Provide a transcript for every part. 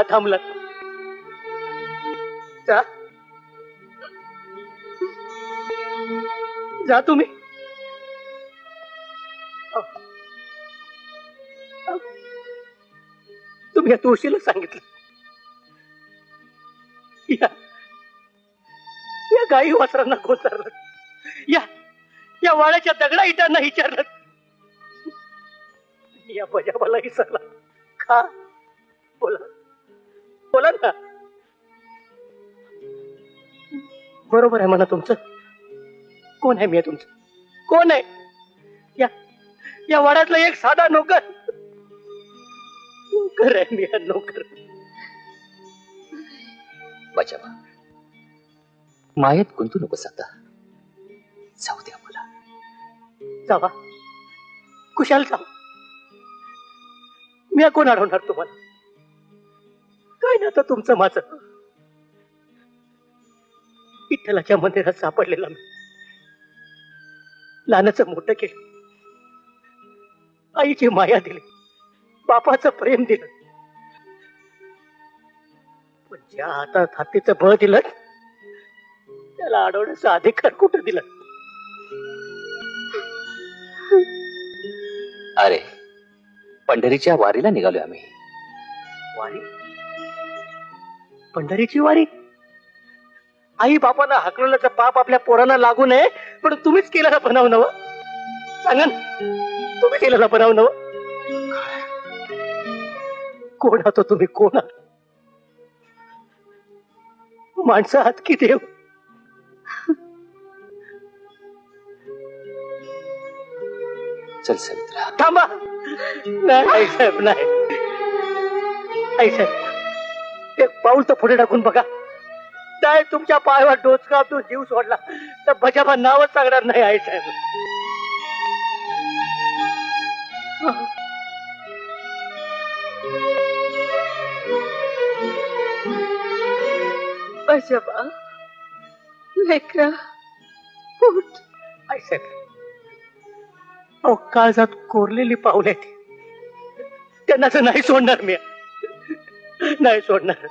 थांबलं? जा जा तुम्ही. तुम्ही या तुळशीला सांगितलं या गाई वासरांना कोसरलं, या वाड्याच्या दगडा इटांना विचारलं, या बजाबाला विसरला का? बोला बोला ना. बरोबर आहे म्हणा तुमचं. कोण आहे मी तुमचं? कोण आहे? या वाड्यातला एक साधा नोकर. नोकर आहे मी, नोकर. बजाबा, मायेत गुंतू नकोस आता. जाऊ द्या मला. जावा, कुशाल जाऊ. मी कोण अडवणार तुम्हाला? काय ना आता तुमचं माझं. विठ्ठलाच्या मंदिरात सापडलेला मी, लहानाचं मोठं केलं, आईची माया दिली, बापाचं प्रेम दिलं, पण ज्या हातात हातीचं बळ दिलं त्याला अडवण्याचा अधिकार कुठं दिला? अरे, पंढरीच्या वारीला निघालोय आम्ही. वारी? पंढरीची वारी? आई बापाला हाकलण्याचं पाप आपल्या पोरांना लागू नये पण तुम्हीच केलेला बनाव नव. सांगा ना, तुम्ही केलेला बनाव नव. कोण आहात तुम्ही? कोण आहात? माणसं आहात की देव? चल सवित्रा. थांबा. नाही आई साहेब, नाही. आई साहेब, एक पाऊल तर पुढे टाकून बघा. काय तुमच्या पायावर डोचका तो जीव सोडला तर बजाबा नावच सांगणार नाही. आई साहेब, बजाबा, लेकरा उठ. आई साहेब, अहो काळजात कोरलेली पावले त्यांना तर नाही सोडणार मी, नाही सोडणार.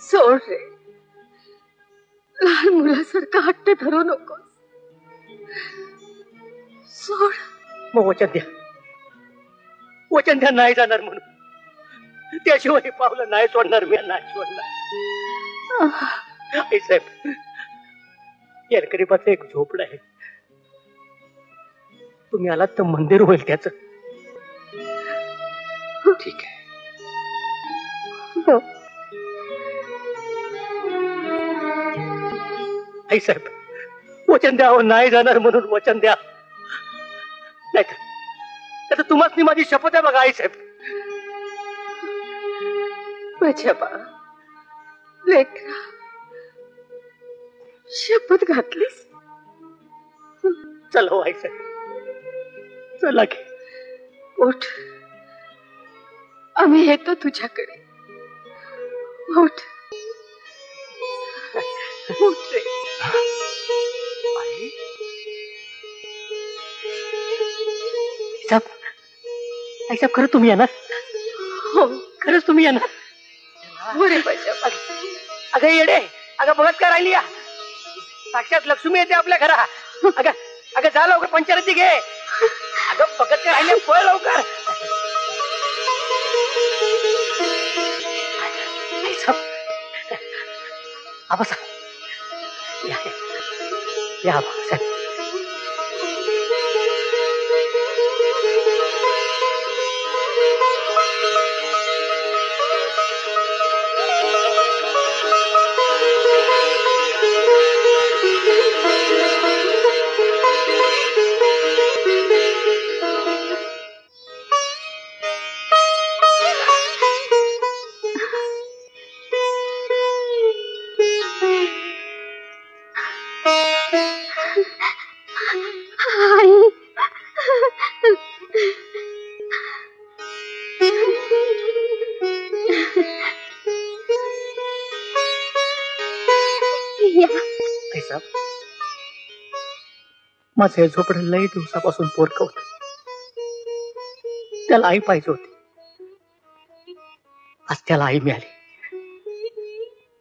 सोड रे, लहान मुलासारखा हट्ट धरू नकोस. सोड. मग वचन द्या, वचन द्या नाही जाणार म्हणून. त्याशिवाय पावलं नाही सोडणार मी, नाही सोडणार. आई साहेब, या गरीबाचं एक झोपडं आहे, तुम्ही आलात तर मंदिर होईल त्याचं. ठीक आहे. आई साहेब, वचन द्या, नाही जाणार म्हणून वचन द्या. नाही तर तुम्हाला माझी शपथ आहे बघा. आई साहेब, बजाबा, लेकरा शपथ घातलीस? चला हो आई साहेब, चला की. उठ, आम्ही येतो तुझ्याकडे. उठ उठ रे. आई साहेब, खरं तुम्ही येणार? हो, खरंच तुम्ही येणार? हो रे बजाबा. अगं येडे, अगं बघत का राहिली? साक्षात लक्ष्मी येते आपल्या घरा. अगं अगं जा लवकर, पंचारती घे. अगं बघत का राहिले, पळ लवकर. आबासा, या आबासाहेब. माझं हे झोपडं लई दिवसापासून पोरकं होत. त्याला आई पाहिजे होती. आज त्याला आई मिळाली.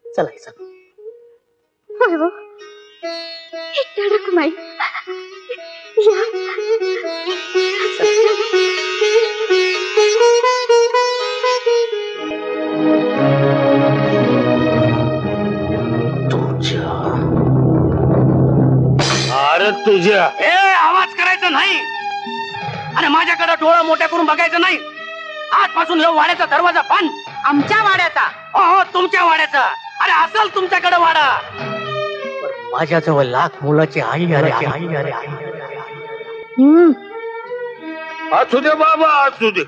चला आई चला. होय हो. एकट्या रखमाई या. अरे तुझ्या आवाज करायचा नाही आणि माझ्याकडे डोळा मोठ्या करून बघायचं नाही. आजपासून ह्यो वाड्याचा दरवाजा बंद. आमच्या वाड्याचा? हो तुमच्या वाड्याचा. अरे असेल तुमच्याकडे वाडा. माझ्याजवळ लाख मुलाची आई अरे आई अरे असू दे बाबा असू दे.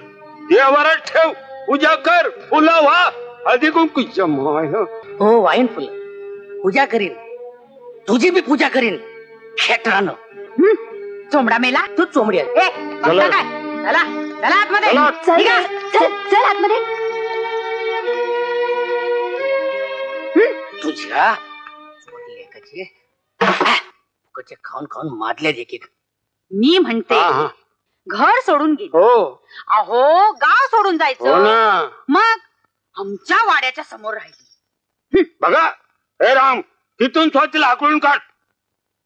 देवारात ठेव, पूजा कर, फुलं व्हा, हळदी कुंकूच्या माय. हो वाईन फुलं पूजा करीन. तुझी बी पूजा करीन. खेटरानं चोमडा मेला. तू चोमडी आहे. ए, बघता काय? चला चला आतमध्ये. चल निघा. चल चल आतमध्ये. तुझ्या लेकाचे कचे खाऊन खाऊन मारले देखील. मी म्हणते घर सोडून गेली. हो अहो गाव सोडून हो जायचं. ना. मग आमच्या वाड्याच्या समोर राहिली. बघा हे राम, तिथून स्वतःला हाकलून काढ.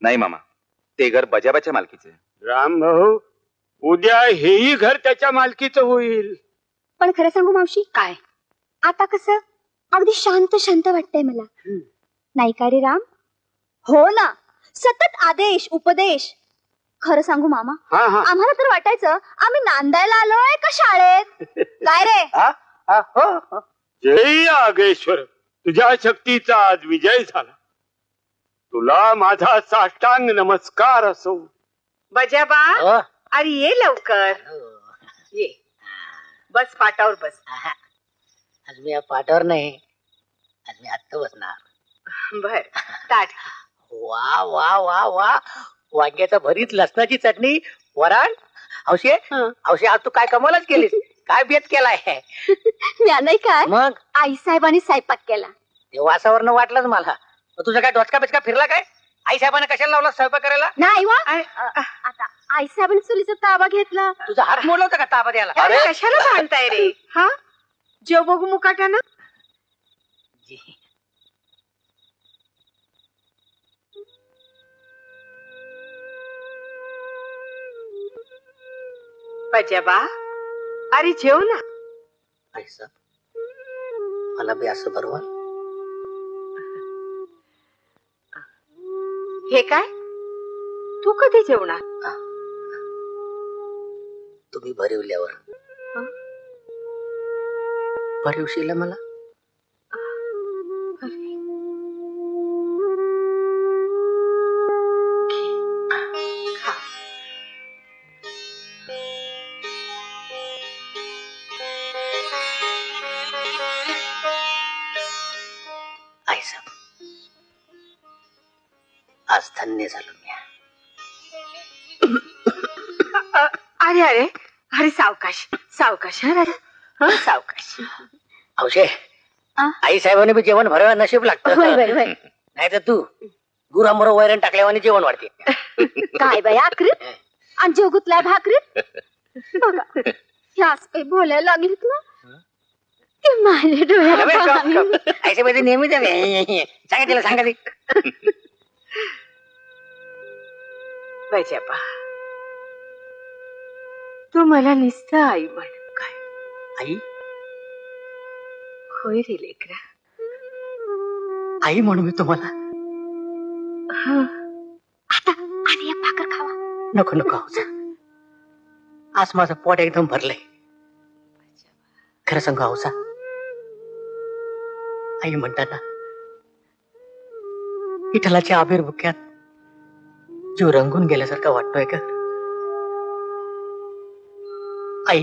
नाही मामा, ते घर बजाबाच्या मालकीचे. राम भाऊ, उद्या हेही घर त्याच्या मालकीचं होईल. पण खरं सांगू मावशी, काय? आता कसं अगदी शांत शांत वाटतंय मला. नाही का रे राम? हो ना, सतत आदेश उपदेश. खरं सांगू मामा, हा हा आम्हाला तर वाटायचं आम्ही नांदायला आलोय का शाळेत. काय रे? जय आगेश्वर, तुझ्या शक्तीचा आज विजय झाला. तुला माझा साष्टांग नमस्कार असो. बजाबा, हो. अरे ये लवकर ये. बस पाटावर बस. आज मी या पाठावर नाही, आज मी आत्ता बसणार. बर ताट. वा वा वा वा. वांग्याचं भरीत, लसणाची चटणी, वरण. हौशे हौशे, आज तू काय कमालच केलीस. काय बेत केलाय. मी नाही काय, मग आई साहेबांनी स्वयंपाक केला. ते वासावरनं वाटलंच मला. मग तुझा काय डोचका बिचका फिरला काय? आई साहेबांना कशाला लावला स्वयंपाक करायला? नाही वा, आता आई साहेबांनी चुलीचा ताबा घेतला. तुझा हात मोडला होता का ताबा द्यायला? अरे कशाला भांडताय रे? हा जेव बघू मुकाट्यानं. बजाबा, अरे जेव ना. आई साहेब, मला बी असं बरोबर. हे काय? तू कधी जेवणार? तुम्ही भरवल्यावर. भरवशील मला? आई साहेब, आज धन्य झालो मी. अरे अरे अरे सावकाश सावकाश. सावकाश. हौशे, आई साहेबांनी बी जेवण भरावं नशीब लागतं. नाही तर तू गुरामोर वैरण टाकल्यावानी जेवण वाढते. काय बाई आखरीत आणि जेव गुतलाय भाकरीत. बघा ह्याच काही बोलायला लागलीत ना ते माझ्या डोळ्याला पाणी. आई साहेब नेहमी सांगा तिला, सांगा ती. बजाबा, तू मला नुसतं आई म्हण. काय आई? होय रे लेकरा. आई म्हणू मी तुम्हाला? आता आधी एक भाकर खावा. नको नको हौसा, आज माझं पोट एकदम भरलंय. खरं सांगू हौसा, आई म्हणताना विठ्ठलाच्या आविर्भुक्यात जीव रंगून गेल्यासारखा वाटतोय का आई?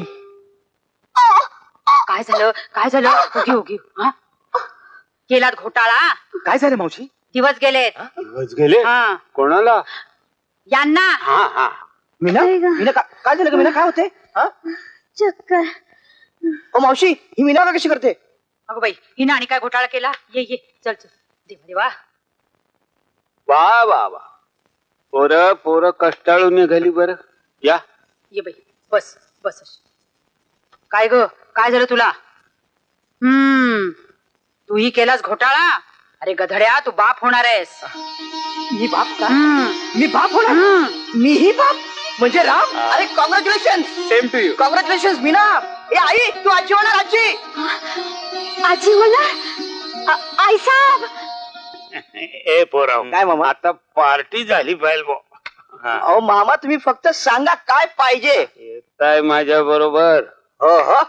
काय झालं? काय झालं? घेऊ घेऊ. हा केलात घोटाळा. काय झालं मावशी? दिवस गेलेत. दिवस गेले. हा कोणाला? यांना. हा हा मीना, मीना काय झालं? मीना काय होते? चक्कर. ओ मावशी, ही मीना का कशी करते? अगं बाई, हिनं आणि काय घोटाळा केला? ये ये चल चल. देवा देवा. वा वा वा. पोरं पोरं कष्टाळू निघाली. बरं या. ये बाई बस बस. काय ग, काय झालं तुला? तूही केलास घोटाळा. अरे गधड्या, तू बाप होणार आहेस. मी बाप का? मी बाप होणार? मीही बाप म्हणजे राम? अरे congratulation. Same to you. Congratulation Meena. ए आई, तू आजी होणार. आजी आजी होणार. आई साहेब. ए पोराव, काय मामा? आता पार्टी झाली पाहिजे बो. अहो मामा, तुम्ही फक्त सांगा काय पाहिजे. येताय माझ्या बरोबर. हो हो,